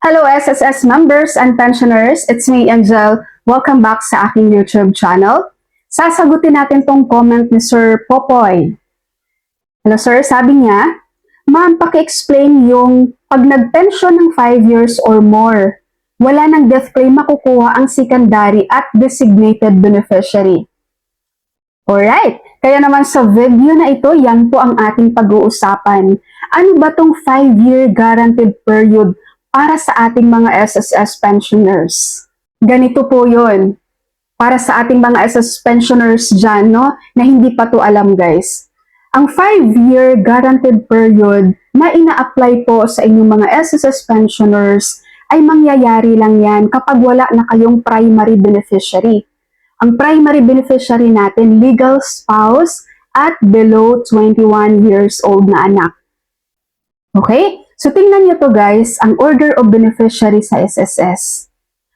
Hello SSS members and pensioners, it's me Angel. Welcome back sa aking YouTube channel. Sasagutin natin tong comment ni Sir Popoy. Hello sir, sabi niya, Ma'am, paki-explain yung pag nag-pension ng 5 years or more, wala ng death claim makukuha ang secondary at designated beneficiary. Alright, kaya naman sa video na ito, yan po ang ating pag-uusapan. Ano ba tong 5-year guaranteed period para sa ating mga SSS pensioners? Ganito po yun. Para sa ating mga SSS pensioners dyan, no, na hindi pa to alam guys. Ang 5-year guaranteed period na ina-apply po sa inyong mga SSS pensioners ay mangyayari lang yan kapag wala na kayong primary beneficiary. Ang primary beneficiary natin, legal spouse at below 21 years old na anak. Okay? So tingnan nyo to guys, ang order of beneficiary sa SSS.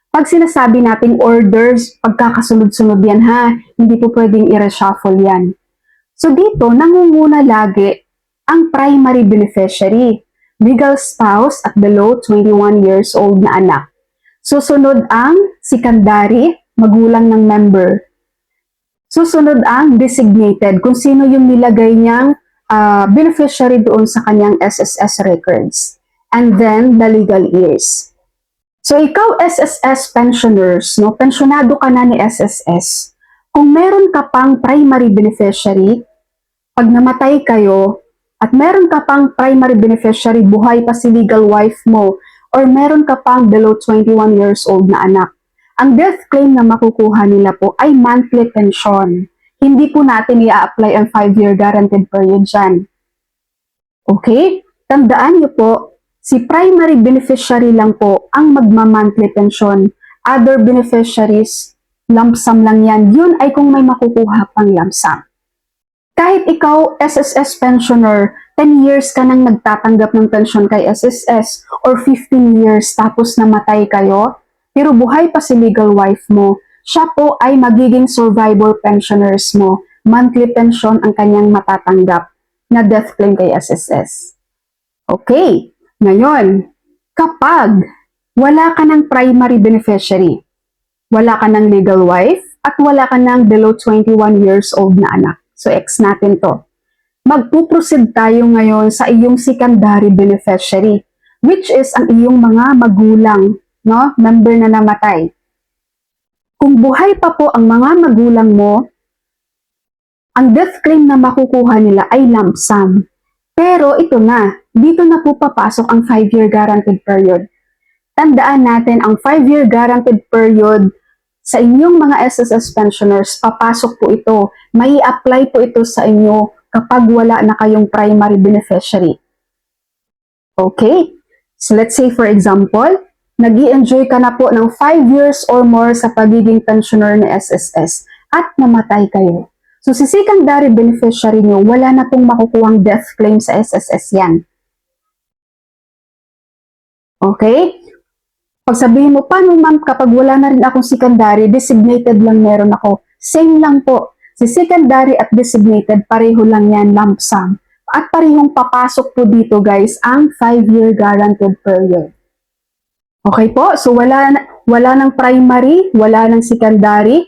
Pag sinasabi nating orders, pagkakasunod-sunod yan ha, hindi po pwedeng i-reshuffle yan. So dito, nangunguna lagi ang primary beneficiary, legal spouse at below 21 years old na anak. Susunod ang secondary, magulang ng member. Susunod ang designated, kung sino yung nilagay niyang beneficiary doon sa kanyang SSS records. And then, the legal heirs. So, ikaw SSS pensioners, no, pensionado ka na ni SSS. Kung meron ka pang primary beneficiary, pag namatay kayo, at meron ka pang primary beneficiary, buhay pa si legal wife mo, or meron ka pang below 21 years old na anak, ang death claim na makukuha nila po ay monthly pension. Hindi po natin i-apply ang 5-year guaranteed period dyan. Okay? Tandaan niyo po, si primary beneficiary lang po ang magma-monthly pension. Other beneficiaries, lump sum lang yan. Yun ay kung may makukuha pang lump sum. Kahit ikaw, SSS pensioner, 10 years ka nang nagtatanggap ng pension kay SSS or 15 years tapos namatay kayo, pero buhay pa si legal wife mo, siya po ay magiging survivor pensioners mo. Monthly pension ang kanyang matatanggap na death claim kay SSS. Okay, ngayon, kapag wala ka ng primary beneficiary, wala ka ng legal wife, at wala ka ng below 21 years old na anak, so X natin to, magpuproceed tayo ngayon sa iyong secondary beneficiary, which is ang iyong mga magulang, no? Member na namatay. Kung buhay pa po ang mga magulang mo, ang death claim na makukuha nila ay lump sum. Pero ito na, dito na po papasok ang 5-year guaranteed period. Tandaan natin, ang 5-year guaranteed period sa inyong mga SSS pensioners, papasok po ito. May apply po ito sa inyo kapag wala na kayong primary beneficiary. Okay? So let's say for example, nag-i-enjoy ka na po ng 5 years or more sa pagiging pensioner ng SSS at namatay kayo. So si secondary beneficiary nyo, wala na pong makukuhang death claim sa SSS yan. Okay? Pag sabihin mo, paano ma'am kapag wala na rin akong secondary, designated lang meron ako. Same lang po. Si secondary at designated, pareho lang yan, lump sum. At parehong papasok po dito guys, ang 5-year guaranteed period. Okay po, so wala ng primary, wala ng secondary.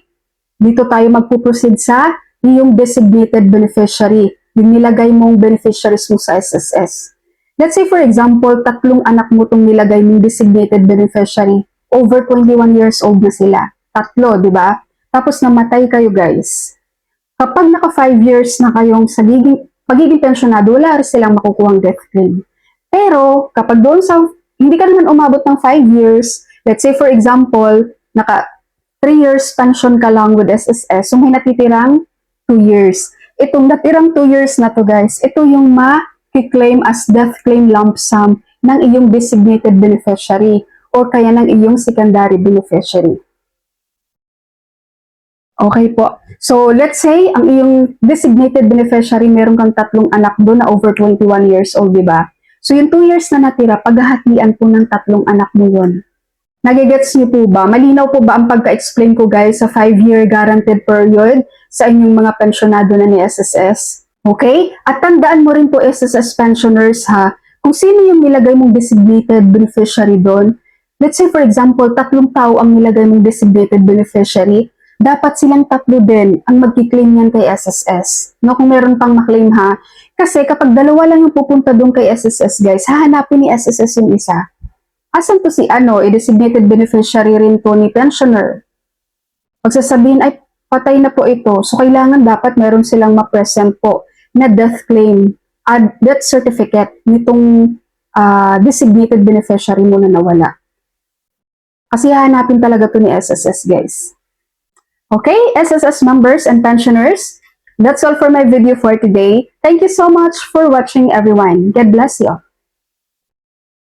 Dito tayo magpuproceed sa iyong designated beneficiary. Yung nilagay mong beneficiaries mo sa SSS. Let's say for example, 3 anak mo itong nilagay mong designated beneficiary. Over 21 years old na sila. 3, di ba? Tapos namatay kayo guys. Kapag naka 5 years na kayong sa pagiging pensionado, wala rin silang makukuhang death claim. Pero kapag doon sa hindi ka naman umabot ng 5 years, let's say for example, naka 3 years pension ka lang with SSS, so may natitirang 2 years. Itong natirang 2 years na to guys, ito yung ma-claim as death claim lump sum ng iyong designated beneficiary o kaya ng iyong secondary beneficiary. Okay po. So let's say, ang iyong designated beneficiary, meron kang 3 anak doon na over 21 years old, di ba? So, yung 2 years na natira, paghahatian po ng 3 anak mo yun. Nagigets niyo po ba? Malinaw po ba ang pagka-explain ko guys sa 5-year guaranteed period sa inyong mga pensionado na ni SSS? Okay? At tandaan mo rin po SSS pensioners ha, kung sino yung nilagay mong designated beneficiary doon, let's say for example, 3 tao ang nilagay mong designated beneficiary, dapat silang 3 din ang magki-claim yan kay SSS. No, kung meron pang maklaim ha. Kasi kapag 2 lang yung pupunta doon kay SSS guys, hahanapin ni SSS yung isa. Asan to si designated beneficiary rin to ni pensioner. Pagsasabihin ay patay na po ito, so kailangan dapat meron silang ma-present po na death claim at death certificate nitong designated beneficiary mo na nawala. Kasi hahanapin talaga to ni SSS guys. Okay, SSS members and pensioners, that's all for my video for today. Thank you so much for watching everyone. God bless you.